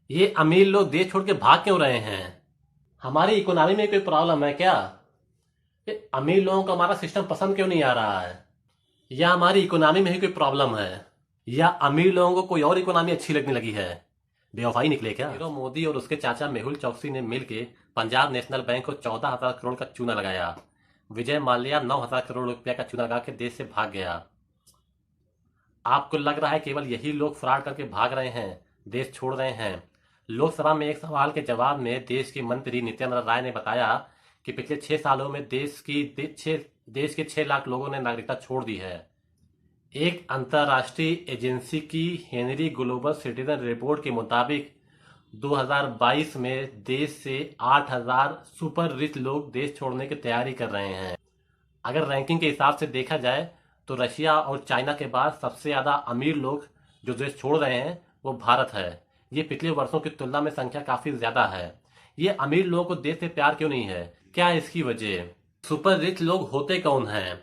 ये अमीर लोग देश छोड़ के भाग क्यों रहे हैं? हमारी इकोनॉमी में कोई प्रॉब्लम है क्या? ये अमीर लोगों को हमारा सिस्टम पसंद क्यों नहीं आ रहा है? या हमारी इकोनॉमी में ही कोई प्रॉब्लम है? या अमीर लोगों को कोई और इकोनॉमी अच्छी लगने लगी है? बेवफाई निकले क्या? नीरव मोदी और उसके चाचा मेहुल चौकसी ने मिलकर पंजाब नेशनल बैंक को 14,000 करोड़ का चूना लगाया। विजय माल्या 9,000 करोड़ रुपया का चूना लगा के देश से भाग गया। आपको लग रहा है केवल यही लोग फ्रॉड करके भाग रहे हैं, देश छोड़ रहे हैं? लोकसभा में एक सवाल के जवाब में देश के मंत्री नित्यानंद राय ने बताया कि पिछले 6 सालों में देश के 6 लाख लोगों ने नागरिकता छोड़ दी है। एक अंतर्राष्ट्रीय एजेंसी की हेनरी ग्लोबल सिटीजन रिपोर्ट के मुताबिक 2022 में देश से 8,000 सुपर रिच लोग देश छोड़ने की तैयारी कर रहे हैं। अगर रैंकिंग के हिसाब से देखा जाए तो रशिया और चाइना के बाद सबसे ज़्यादा अमीर लोग जो देश छोड़ रहे हैं वो भारत है। ये पिछले वर्षों की तुलना में संख्या काफ़ी ज़्यादा है। ये अमीर लोगों को देश से प्यार क्यों नहीं है? क्या है इसकी वजह? सुपर रिच लोग होते कौन हैं?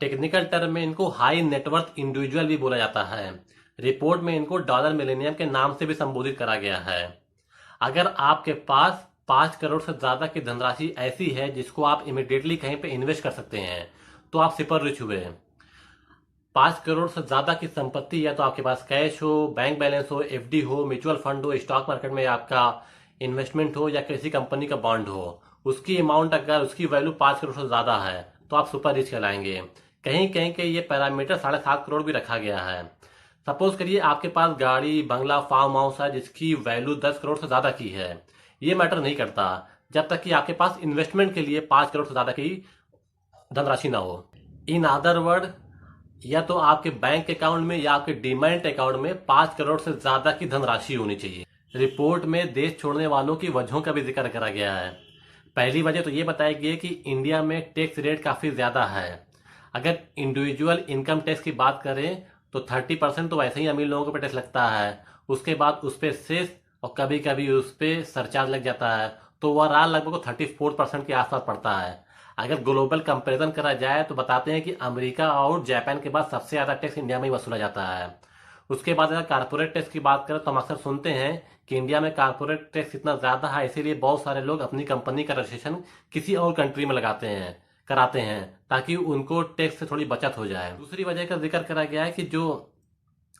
टेक्निकल टर्म में इनको हाई नेटवर्थ इंडिविजुअल भी बोला जाता है। रिपोर्ट में इनको डॉलर मिलेनियम के नाम से भी संबोधित करा गया है। अगर आपके पास 5 करोड़ से ज़्यादा की धनराशि ऐसी है जिसको आप इमिडिएटली कहीं पे इन्वेस्ट कर सकते हैं तो आप सुपर रिच हुए। 5 करोड़ से ज़्यादा की संपत्ति या तो आपके पास कैश हो, बैंक बैलेंस हो, एफडी हो, म्यूचुअल फंड हो, स्टॉक मार्केट में आपका इन्वेस्टमेंट हो या किसी कंपनी का बॉन्ड हो, उसकी अमाउंट अगर उसकी वैल्यू 5 करोड़ से ज़्यादा है तो आप सुपर रिच कहलाएंगे। कहीं कहीं के ये पैरामीटर 7.5 करोड़ भी रखा गया है। सपोज करिए आपके पास गाड़ी, बंगला, फार्म हाउस है जिसकी वैल्यू 10 करोड़ से ज़्यादा की है। ये मैटर नहीं करता जब तक कि आपके पास इन्वेस्टमेंट के लिए 5 करोड़ से ज़्यादा की धनराशि ना हो। इन अदर वर्ड, या तो आपके बैंक अकाउंट में या आपके डीमैट अकाउंट में 5 करोड़ से ज्यादा की धनराशि होनी चाहिए। रिपोर्ट में देश छोड़ने वालों की वजहों का भी जिक्र करा गया है। पहली वजह तो ये बताई गई है कि इंडिया में टैक्स रेट काफी ज्यादा है। अगर इंडिविजुअल इनकम टैक्स की बात करें तो 30% तो वैसे ही अमीर लोगों को टैक्स लगता है। उसके बाद उस पर सेस और कभी कभी उस पर सरचार्ज लग जाता है, तो ओवरऑल लगभग 34% के आसपास पड़ता है। अगर ग्लोबल कंपैरिजन करा जाए तो बताते हैं कि अमेरिका और जापान के बाद सबसे ज़्यादा टैक्स इंडिया में ही वसूला जाता है। उसके बाद अगर कारपोरेट टैक्स की बात करें तो हम अक्सर सुनते हैं कि इंडिया में कारपोरेट टैक्स इतना ज़्यादा है, इसीलिए बहुत सारे लोग अपनी कंपनी का रजिस्ट्रेशन किसी और कंट्री में कराते हैं ताकि उनको टैक्स से थोड़ी बचत हो जाए। दूसरी वजह का जिक्र करा गया है कि जो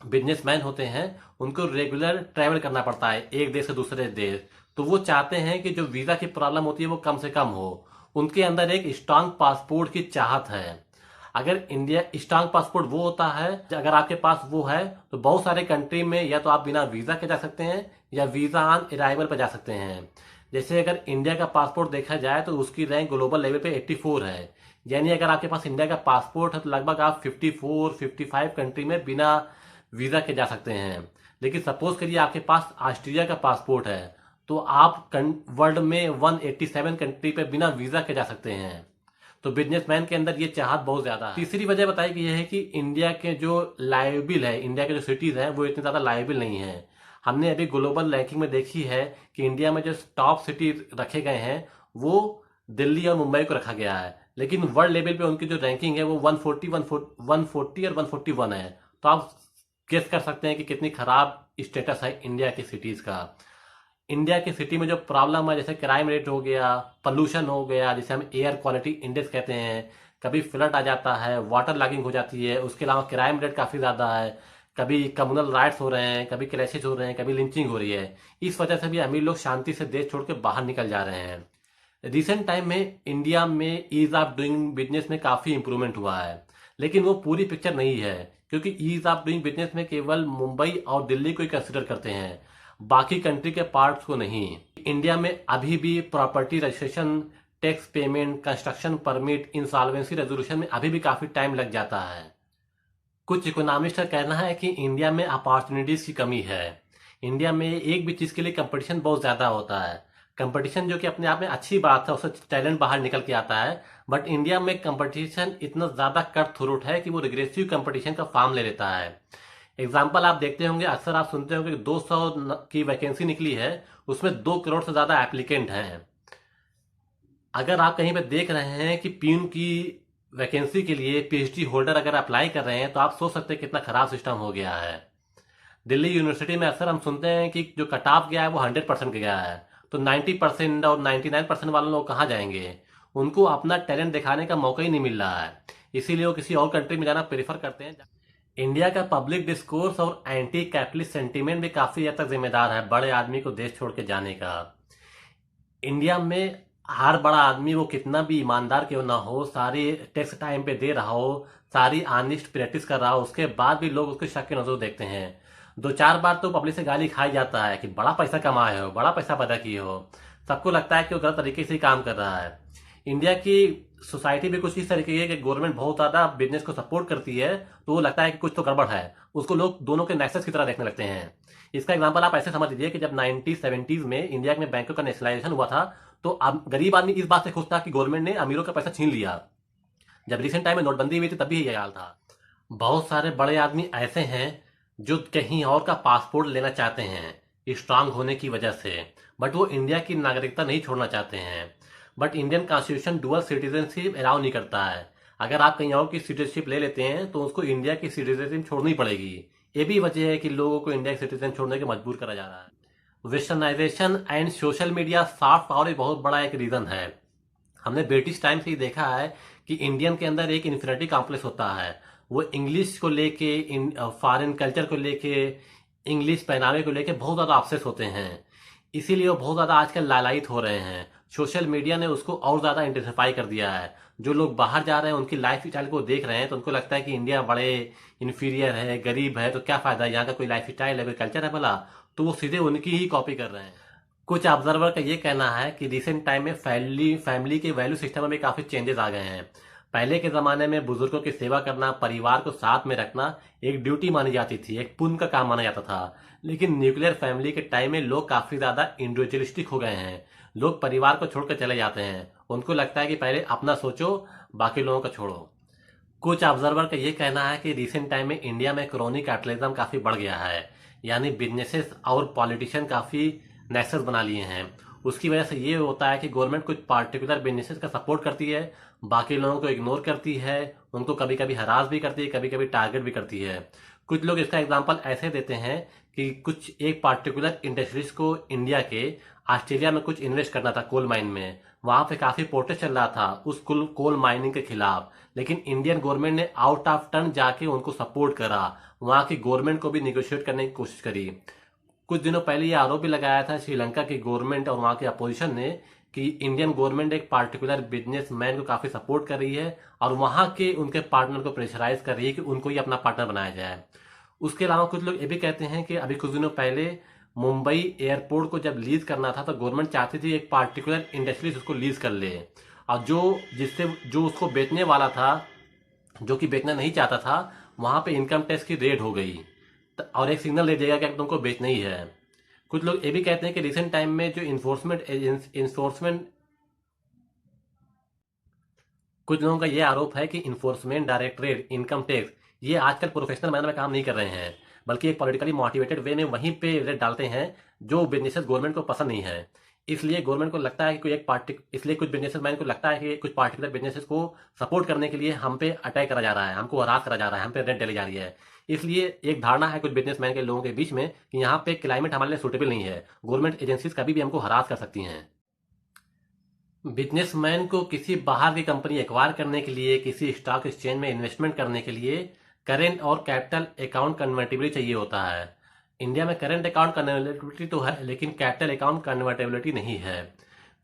बिजनेसमैन होते हैं उनको रेगुलर ट्रैवल करना पड़ता है एक देश से दूसरे देश, तो वो चाहते हैं कि जो वीज़ा की प्रॉब्लम होती है वो कम से कम हो। उनके अंदर एक स्ट्रांग पासपोर्ट की चाहत है। अगर इंडिया स्ट्रांग पासपोर्ट वो होता है, अगर आपके पास वो है तो बहुत सारे कंट्री में या तो आप बिना वीज़ा के जा सकते हैं या वीज़ा ऑन अराइवल पर जा सकते हैं। जैसे अगर इंडिया का पासपोर्ट देखा जाए तो उसकी रैंक ग्लोबल लेवल पे 84 है। यानी अगर आपके पास इंडिया का पासपोर्ट है तो लगभग आप 54 55 कंट्री में बिना वीज़ा के जा सकते हैं। लेकिन सपोज करिए आपके पास ऑस्ट्रेलिया का पासपोर्ट है तो आप वर्ल्ड में 187 कंट्री पे बिना वीज़ा के जा सकते हैं। तो बिजनेसमैन के अंदर ये चाहत बहुत ज़्यादा है। तीसरी वजह बताई गई है कि इंडिया के जो लायबिल है, इंडिया के जो सिटीज़ हैं वो इतने ज़्यादा लायबिल नहीं है। हमने अभी ग्लोबल रैंकिंग में देखी है कि इंडिया में जो टॉप सिटी रखे गए हैं वो दिल्ली और मुंबई को रखा गया है, लेकिन वर्ल्ड लेवल पे उनकी जो रैंकिंग है वो 140 और 141 है। तो आप गेस कर सकते हैं कि कितनी खराब स्टेटस है इंडिया की सिटीज़ का। इंडिया की सिटी में जो प्रॉब्लम है जैसे क्राइम रेट हो गया, पोल्यूशन हो गया, जिसे हम एयर क्वालिटी इंडेक्स कहते हैं, कभी फ्लड आ जाता है, वाटर लॉगिंग हो जाती है, उसके अलावा क्राइम रेट काफ़ी ज़्यादा है, कभी कम्युनल राइट्स हो रहे हैं, कभी क्लैशेज हो रहे हैं, कभी लिंचिंग हो रही है। इस वजह से भी अमीर लोग शांति से देश छोड़ के बाहर निकल जा रहे हैं। रिसेंट टाइम में इंडिया में ईज ऑफ डूइंग बिजनेस में काफ़ी इंप्रूवमेंट हुआ है, लेकिन वो पूरी पिक्चर नहीं है क्योंकि ईज ऑफ डूइंग बिजनेस में केवल मुंबई और दिल्ली को ही कंसिडर करते हैं, बाकी कंट्री के पार्ट्स को नहीं। इंडिया में अभी भी property registration, tax payment, construction permit, insolvency resolution में अभी भी काफ़ी टाइम लग जाता है। कुछ इकोनॉमिस्ट का कहना है कि इंडिया में अपॉर्चुनिटीज़ की कमी है। इंडिया में एक भी चीज़ के लिए कंपटीशन बहुत ज़्यादा होता है। कंपटीशन जो कि अपने आप में अच्छी बात है, उससे टैलेंट बाहर निकल के आता है, बट इंडिया में कंपटीशन इतना ज़्यादा कट थ्रोट है कि वो रिग्रेसिव कंपटीशन का फॉर्म ले लेता है। एग्जाम्पल आप देखते होंगे, अक्सर आप सुनते होंगे कि 200 की वैकेंसी निकली है, उसमें 2 करोड़ से ज़्यादा एप्लीकेंट हैं। अगर आप कहीं पे देख रहे हैं कि प्यून की वैकेंसी के लिए पीएचडी होल्डर अगर अप्लाई कर रहे हैं तो आप सोच सकते हैं कितना खराब सिस्टम हो गया है। दिल्ली यूनिवर्सिटी में अक्सर हम सुनते हैं कि जो कट ऑफ गया है वो 100% गया है, तो 90% और 99% वाले लोग कहाँ जाएंगे? उनको अपना टैलेंट दिखाने का मौका ही नहीं मिल रहा है, इसीलिए वो किसी और कंट्री में जाना प्रेफर करते हैं। इंडिया का पब्लिक डिस्कोर्स और एंटी कैपिटलिस्ट सेंटीमेंट भी काफी हद तक जिम्मेदार है बड़े आदमी को देश छोड़ के जाने का। इंडिया में हर बड़ा आदमी, वो कितना भी ईमानदार क्यों ना हो, सारी टैक्स टाइम पे दे रहा हो, सारी ऑनेस्ट प्रैक्टिस कर रहा हो, उसके बाद भी लोग उसको शक की नजर देखते हैं। दो चार बार तो पब्लिक से गाली खाई जाता है कि बड़ा पैसा कमाए हो, बड़ा पैसा पैदा किए हो। सबको लगता है कि वो गलत तरीके से ही काम कर रहा है। इंडिया की सोसाइटी भी कुछ इस तरीके की है कि गवर्नमेंट बहुत ज्यादा बिजनेस को सपोर्ट करती है, तो वो लगता है कि कुछ तो गड़बड़ है, उसको लोग दोनों के नेक्सस की तरह देखने लगते हैं। इसका एग्जांपल आप ऐसे समझ लीजिए कि जब 1970s में इंडिया में बैंकों का नेशनलाइजेशन हुआ था, तो अब गरीब आदमी इस बात से खुश था कि गवर्नमेंट ने अमीरों का पैसा छीन लिया। जब रिसेंट टाइम में नोटबंदी हुई थी तब भी यही हाल था। बहुत सारे बड़े आदमी ऐसे हैं जो कहीं और का पासपोर्ट लेना चाहते हैं स्ट्रांग होने की वजह से, बट वो इंडिया की नागरिकता नहीं छोड़ना चाहते हैं। But Indian constitution dual citizenship allow नहीं करता है। अगर आप कहीं और की सिटीजनशिप ले लेते हैं तो उसको इंडिया की सिटीजनशिप छोड़नी पड़ेगी। ये भी वजह है कि लोगों को इंडिया की सिटीजन छोड़ने के मजबूर करा जा रहा है। Westernisation and social media soft power एक बहुत बड़ा एक रीजन है। हमने ब्रिटिश टाइम से ही देखा है कि इंडियन के अंदर एक इन्फिनिटी कॉम्प्लेक्स होता है। वो इंग्लिश को लेके, फॉरेन कल्चर को लेके, इंग्लिश पहनावे को लेके बहुत ज़्यादा ऑब्सेस होते हैं। इसीलिए वो बहुत ज़्यादा आजकल लालायित हो रहे हैं। सोशल मीडिया ने उसको और ज़्यादा इंटेंसिफाई कर दिया है। जो लोग बाहर जा रहे हैं उनकी लाइफ स्टाइल को देख रहे हैं तो उनको लगता है कि इंडिया बड़े इन्फीरियर है, गरीब है, तो क्या फ़ायदा, यहाँ का कोई लाइफ स्टाइल है, कोई कल्चर है भला, तो वो सीधे उनकी ही कॉपी कर रहे हैं। कुछ ऑब्जर्वर का ये कहना है कि रिसेंट टाइम में फैमिली के वैल्यू सिस्टम में भी काफी चेंजेस आ गए हैं। पहले के जमाने में बुजुर्गों की सेवा करना, परिवार को साथ में रखना एक ड्यूटी मानी जाती थी, एक पुण्य का काम माना जाता था। लेकिन न्यूक्लियर फैमिली के टाइम में लोग काफी ज्यादा इंडिविजुअलिस्टिक हो गए हैं। लोग परिवार को छोड़कर चले जाते हैं। उनको लगता है कि पहले अपना सोचो, बाकी लोगों का छोड़ो। कुछ ऑब्जर्वर का ये कहना है कि रिसेंट टाइम में इंडिया में क्रोनिक कैपिटलिज्म काफी बढ़ गया है, यानी बिजनेसेस और पॉलिटिशियन काफी नेक्सस बना लिए हैं। उसकी वजह से ये होता है कि गवर्नमेंट कुछ पार्टिकुलर बिजनेसेस का सपोर्ट करती है, बाकी लोगों को इग्नोर करती है, उनको कभी कभी हरास भी करती है, कभी कभी टारगेट भी करती है। कुछ लोग इसका एग्जांपल ऐसे देते हैं कि कुछ एक पार्टिकुलर इंडस्ट्रीज को इंडिया के ऑस्ट्रेलिया में कुछ इन्वेस्ट करना था कोल माइन में। वहां पे काफी प्रोटेस्ट चल रहा था उस कोल माइनिंग के खिलाफ, लेकिन इंडियन गवर्नमेंट ने आउट ऑफ टर्न जाके उनको सपोर्ट करा, वहां की गवर्नमेंट को भी निगोशिएट करने की कोशिश करी। कुछ दिनों पहले ये आरोप भी लगाया था श्रीलंका की गवर्नमेंट और वहां की अपोजिशन ने कि इंडियन गवर्नमेंट एक पार्टिकुलर बिजनेसमैन को काफी सपोर्ट कर रही है और वहां के उनके पार्टनर को प्रेशराइज कर रही है कि उनको ही अपना पार्टनर बनाया जाए। उसके अलावा कुछ लोग ये भी कहते हैं कि अभी कुछ दिनों पहले मुंबई एयरपोर्ट को जब लीज करना था तो गवर्नमेंट चाहती थी एक पार्टिकुलर इंडस्ट्री उसको लीज कर ले, और जो उसको बेचने वाला था, जो कि बेचना नहीं चाहता था, वहां पे इनकम टैक्स की रेड हो गई और एक सिग्नल दे देगा कि तुमको बेचना ही है। कुछ लोग ये भी कहते हैं कि रिसेंट टाइम में जो इन्फोर्समेंट कुछ लोगों का ये आरोप है कि इन्फोर्समेंट डायरेक्टरेट, इनकम टैक्स, ये आजकल प्रोफेशनल मैनर में काम नहीं कर रहे हैं, बल्कि एक पॉलिटिकली मोटिवेटेड वे में वहीं पे रेट डालते हैं जो बिजनेसेस गवर्नमेंट को पसंद नहीं है। इसलिए गवर्नमेंट को लगता है कि कोई एक पार्टी, इसलिए कुछ बिजनेस मैन को लगता है कि कुछ पार्टिकुलर बिजनेसेस को सपोर्ट करने के लिए हम पे अटैक करा जा रहा है, हमको हरास करा जा रहा है, हम पे रेट डाली जा रही है। इसलिए एक धारणा है कुछ बिजनेसमैन के लोगों के बीच में कि यहाँ पे क्लाइमेट हमारे लिए सूटेबल नहीं है, गवर्नमेंट एजेंसीज कभी भी हमको हरास कर सकती हैं। बिजनेसमैन को किसी बाहर की कंपनी एक्वायर करने के लिए, किसी स्टॉक एक्सचेंज में इन्वेस्टमेंट करने के लिए करेंट और कैपिटल अकाउंट कन्वर्टिबिलिटी चाहिए होता है। इंडिया में करेंट अकाउंट कन्वर्टिबिलिटी तो है, लेकिन कैपिटल अकाउंट कन्वर्टेबिलिटी नहीं है।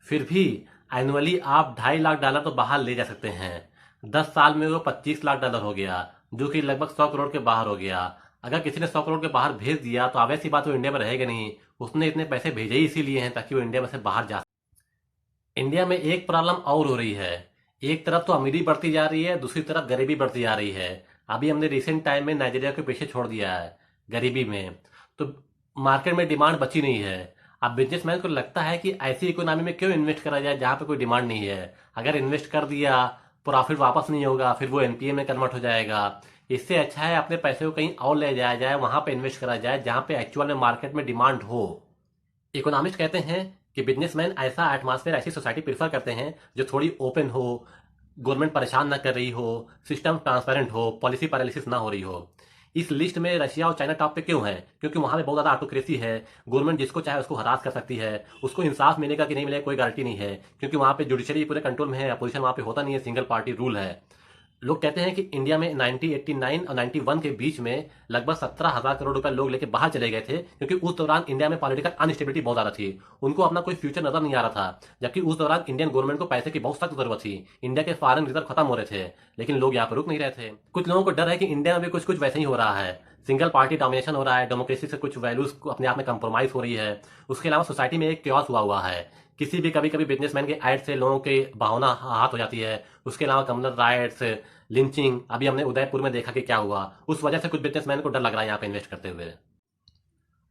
फिर भी एनुअली आप $2.5 लाख तो बाहर ले जा सकते हैं। 10 साल में वो $25 लाख हो गया, जो कि लगभग 100 करोड़ के बाहर हो गया। अगर किसी ने 100 करोड़ के बाहर भेज दिया तो ऑब्वियस सी बात वो इंडिया में रहेगा नहीं। उसने इतने पैसे भेजे ही इसीलिए हैं ताकि वो इंडिया में से बाहर जा। इंडिया में एक प्रॉब्लम और हो रही है। एक तरफ तो अमीरी बढ़ती जा रही है, दूसरी तरफ गरीबी बढ़ती जा रही है। अभी हमने रिसेंट टाइम में नाइजीरिया को पीछे छोड़ दिया है गरीबी में, तो मार्केट में डिमांड बची नहीं है। अब बिजनेसमैन को लगता है कि ऐसी इकोनॉमी में क्यों इन्वेस्ट करा जाए जहां पे कोई डिमांड नहीं है। अगर इन्वेस्ट कर दिया, प्रॉफिट वापस नहीं होगा, फिर वो एनपीए में कन्वर्ट हो जाएगा। इससे अच्छा है अपने पैसे को कहीं और ले जाया जाए, वहां पे इन्वेस्ट करा जाए जहां पे एक्चुअल में मार्केट में डिमांड हो। इकोनॉमिस्ट कहते हैं कि बिजनेसमैन ऐसा एटमॉस्फेयर, ऐसी सोसाइटी प्रेफर करते हैं जो थोड़ी ओपन हो, गवर्नमेंट परेशान ना कर रही हो, सिस्टम ट्रांसपेरेंट हो, पॉलिसी पैरालिसिस ना हो रही हो। इस लिस्ट में रशिया और चाइना टॉप पे क्यों है? क्योंकि वहां पे बहुत ज्यादा ऑटोक्रेसी है। गवर्नमेंट जिसको चाहे उसको हरास कर सकती है। उसको इंसाफ मिलेगा कि नहीं मिलेगा कोई गारंटी नहीं है, क्योंकि वहां पे जुडिशरी पूरे कंट्रोल में है, अपोजिशन वहां पे होता नहीं है, सिंगल पार्टी रूल है। लोग कहते हैं कि इंडिया में 1989 और 91 के बीच में लगभग 17,000 करोड़ रुपए लोग लेके बाहर चले गए थे, क्योंकि उस दौरान इंडिया में पॉलिटिकल अनस्टेबिलिटी बहुत ज्यादा थी। उनको अपना कोई फ्यूचर नजर नहीं आ रहा था, जबकि उस दौरान इंडियन गवर्नमेंट को पैसे की बहुत सख्त जरूरत थी। इंडिया के फॉरेन रिजर्व खत्म हो रहे थे, लेकिन लोग यहाँ पर रुक नहीं रहे थे। कुछ लोगों को डर है कि इंडिया में भी कुछ कुछ वैसे ही हो रहा है। सिंगल पार्टी डोमिनेशन हो रहा है, डेमोक्रेसी से कुछ वैल्यूज को अपने आप में कंप्रोमाइज हो रही है। उसके अलावा सोसाइटी में एक क्योस हुआ है। किसी भी कभी कभी बिजनेसमैन के ऐड से लोगों की भावना हाथ हो जाती है। उसके अलावा कम्युनल राइट्स, लिंचिंग, अभी हमने उदयपुर में देखा कि क्या हुआ। उस वजह से कुछ बिजनेसमैन को डर लग रहा है यहाँ पे इन्वेस्ट करते हुए।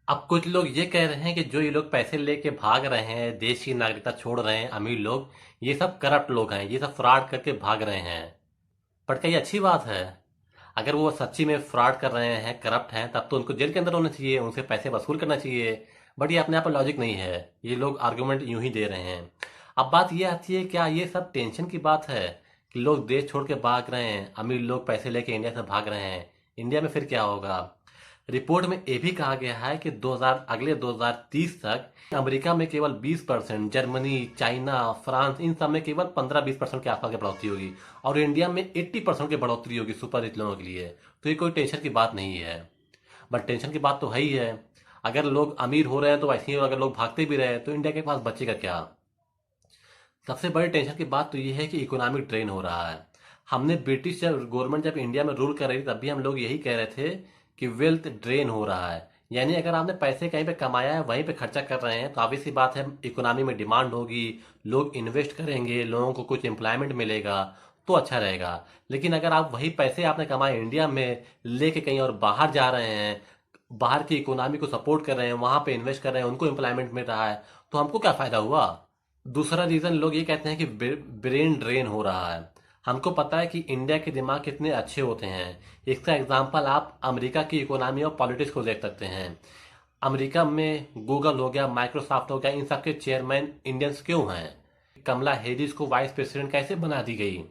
अब कुछ लोग ये कह रहे हैं कि जो ये लोग पैसे लेके भाग रहे हैं, देश की नागरिकता छोड़ रहे हैं, अमीर लोग, ये सब करप्ट लोग हैं, ये सब फ्रॉड करके भाग रहे हैं। बट क्या ये अच्छी बात है? अगर वो सच्ची में फ्रॉड कर रहे हैं, करप्ट हैं, तब तो उनको जेल के अंदर होना चाहिए, उनसे पैसे वसूल करना चाहिए। बट ये अपने आप में लॉजिक नहीं है, ये लोग आर्गूमेंट यूं ही दे रहे हैं। अब बात ये आती है, क्या ये सब टेंशन की बात है कि लोग देश छोड़ के भाग रहे हैं, अमीर लोग पैसे लेके इंडिया से भाग रहे हैं? इंडिया में फिर क्या होगा? रिपोर्ट में ये भी कहा गया है कि अगले 2030 तक अमेरिका में केवल 20%, जर्मनी, चाइना, फ्रांस, इन सब में केवल 15-20% के आसपास की बढ़ोतरी होगी, और इंडिया में 80% की बढ़ोतरी होगी सुपर रिच लोगों के लिए। तो ये कोई टेंशन की बात नहीं है। बट टेंशन की बात तो है ही है। अगर लोग अमीर हो रहे हैं तो वैसे ही, अगर लोग भागते भी रहे तो इंडिया के पास बचेगा क्या? सबसे बड़ी टेंशन की बात तो ये है कि इकोनॉमिक ड्रेन हो रहा है। हमने ब्रिटिश गवर्नमेंट जब इंडिया में रूल कर रही थी, तब भी हम लोग यही कह रहे थे कि वेल्थ ड्रेन हो रहा है। यानी अगर आपने पैसे कहीं पे कमाया है, वहीं पे खर्चा कर रहे हैं, तो ऑब्वियस सी बात है इकोनॉमी में डिमांड होगी, लोग इन्वेस्ट करेंगे, लोगों को कुछ एम्प्लॉयमेंट मिलेगा, तो अच्छा रहेगा। लेकिन अगर आप वही पैसे आपने कमाए इंडिया में लेके कहीं और बाहर जा रहे हैं, बाहर की इकोनॉमी को सपोर्ट कर रहे हैं, वहां पे इन्वेस्ट कर रहे हैं, उनको एम्प्लॉयमेंट मिल रहा है, तो हमको क्या फायदा हुआ? दूसरा रीजन लोग ये कहते हैं कि ब्रेन ड्रेन हो रहा है। हमको पता है कि इंडिया के दिमाग कितने अच्छे होते हैं। इसका एग्जांपल आप अमेरिका की इकोनॉमी और पॉलिटिक्स को देख सकते हैं। अमेरिका में गूगल हो गया, माइक्रोसॉफ्ट हो गया, इन सब के चेयरमैन इंडियंस क्यों हैं? कमला हैरिस को वाइस प्रेसिडेंट कैसे बना दी गई?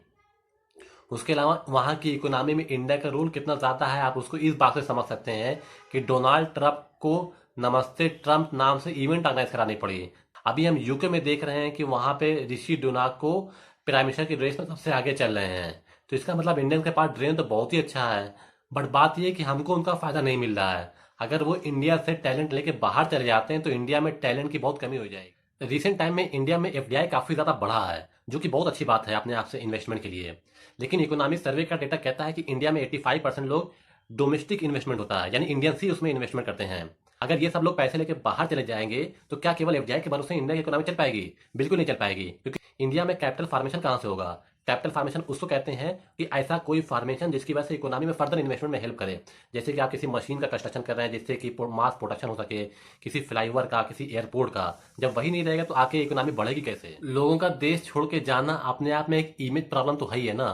उसके अलावा वहाँ की इकोनॉमी में इंडिया का रोल कितना ज़्यादा है, आप उसको इस बात से समझ सकते हैं कि डोनाल्ड ट्रंप को नमस्ते ट्रंप नाम से इवेंट ऑर्गेनाइज करानी पड़ी। अभी हम यूके में देख रहे हैं कि वहाँ पे ऋषि सुनक को प्राइम मिनिस्टर की रेस में सबसे आगे चल रहे हैं। तो इसका मतलब इंडियन के पास ड्रेन तो बहुत ही अच्छा है। बट बात यह है कि हमको उनका फायदा नहीं मिल रहा है। अगर वो इंडिया से टैलेंट लेके बाहर चले जाते हैं तो इंडिया में टैलेंट की बहुत कमी हो जाएगी। रिसेंट टाइम में इंडिया में एफडीआई काफी ज्यादा बढ़ा है, जो कि बहुत अच्छी बात है अपने आप से इन्वेस्टमेंट के लिए। लेकिन इकोनॉमिक सर्वे का डेटा कहता है कि इंडिया में 85% लोग डोमेस्टिक इन्वेस्टमेंट होता है, यानी इंडियंस ही उसमें इन्वेस्टमेंट करते हैं। अगर ये सब लोग पैसे लेके बाहर चले जाएंगे तो क्या केवल एफडीआई के भरोसे इंडिया की इकोनॉमी चल पाएगी? बिल्कुल नहीं चल पाएगी, क्योंकि इंडिया में कैपिटल फॉर्मेशन कहां से होगा? कैपिटल फॉर्मेशन उसको कहते हैं कि ऐसा कोई फॉर्मेशन जिसकी वजह से इकोनॉमी में फर्दर इन्वेस्टमेंट में हेल्प करे। जैसे कि आप किसी मशीन का कंस्ट्रक्शन कर रहे हैं जिससे कि मास प्रोडक्शन हो सके, किसी फ्लाईओवर का, किसी एयरपोर्ट का। जब वही नहीं रहेगा तो आके इकोनॉमी बढ़ेगी कैसे? लोगों का देश छोड़ के जाना अपने आप में एक इमेज प्रॉब्लम तो है ही है ना।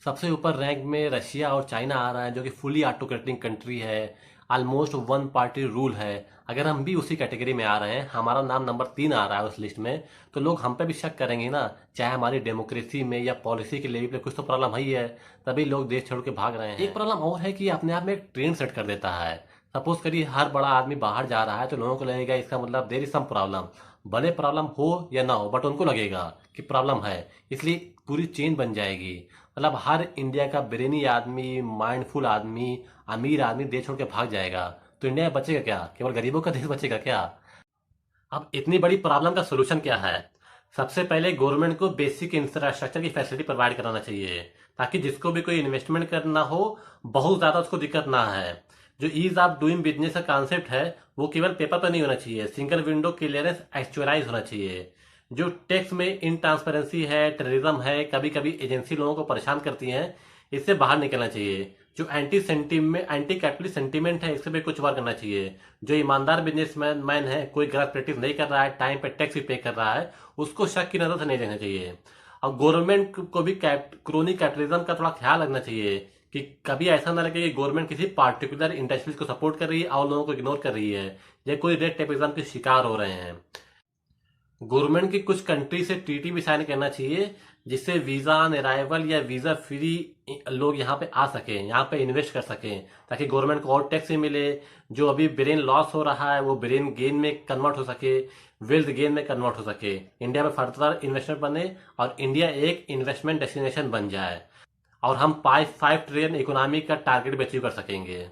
सबसे ऊपर रैंक में रशिया और चाइना आ रहा है, जो कि फुली ऑटोक्रेटिक कंट्री है, ऑलमोस्ट वन पार्टी रूल है। अगर हम भी उसी कैटेगरी में आ रहे हैं, हमारा नाम नंबर 3 आ रहा है उस लिस्ट में, तो लोग हम पे भी शक करेंगे ना। चाहे हमारी डेमोक्रेसी में या पॉलिसी के लेवल पे कुछ तो प्रॉब्लम है ही है, तभी लोग देश छोड़ के भाग रहे हैं। एक प्रॉब्लम और है कि अपने आप में एक ट्रेंड सेट कर देता है। सपोज करिए हर बड़ा आदमी बाहर जा रहा है तो लोगों को लगेगा इसका मतलब देयर इज सम प्रॉब्लम। भले प्रॉब्लम हो या ना हो, बट उनको लगेगा कि प्रॉब्लम है, इसलिए पूरी चेन बन जाएगी। मतलब हर इंडिया का ब्रेनी आदमी, माइंडफुल आदमी, अमीर आदमी देश छोड़ के भाग जाएगा, तो इंडिया में बचेगा क्या? केवल गरीबों का देश बचेगा क्या? अब इतनी बड़ी प्रॉब्लम का सोल्यूशन क्या है? सबसे पहले गवर्नमेंट को बेसिक इंफ्रास्ट्रक्चर की फैसिलिटी प्रोवाइड कराना चाहिए, ताकि जिसको भी कोई इन्वेस्टमेंट करना हो, बहुत ज्यादा उसको दिक्कत ना है। जो ईज ऑफ डूइंग बिजनेस का कॉन्सेप्ट है, वो केवल पेपर पर नहीं होना चाहिए, सिंगल विंडो क्लियरेंस एक्चुअलाइज होना चाहिए। जो टैक्स में इनट्रांसपेरेंसी है, टेररिज्म है, कभी कभी एजेंसी लोगों को परेशान करती हैं, इससे बाहर निकलना चाहिए। जो एंटी कैपिटलिस्ट सेंटीमेंट है, इससे भी कुछ वर्क करना चाहिए। जो ईमानदार बिजनेसमैन मैन है, कोई गलत प्रैक्टिस नहीं कर रहा है, टाइम पे टैक्स भी पे कर रहा है, उसको शक की नजर से नहीं देखना चाहिए। और गवर्नमेंट को भी क्रोनी कैपिटलिज्म का थोड़ा ख्याल रखना चाहिए कि कभी ऐसा ना लगे कि गवर्नमेंट किसी पार्टिकुलर इंडस्ट्रीज को सपोर्ट कर रही है और लोगों को इग्नोर कर रही है, या कोई रेड टेपिज्म के शिकार हो रहे हैं। गवर्नमेंट की कुछ कंट्री से टीटी भी साइन करना चाहिए, जिससे वीजा ऑन अराइवल या वीजा फ्री लोग यहाँ पे आ सके, यहाँ पे इन्वेस्ट कर सकें, ताकि गवर्नमेंट को और टैक्स भी मिले। जो अभी ब्रेन लॉस हो रहा है वो ब्रेन गेन में कन्वर्ट हो सके, वेल्थ गेन में कन्वर्ट हो सके, इंडिया में फर्दर इन्वेस्टमेंट बने और इंडिया एक इन्वेस्टमेंट डेस्टिनेशन बन जाए और हम 5 ट्रिलियन इकोनॉमी का टारगेट भी अचीव कर सकेंगे।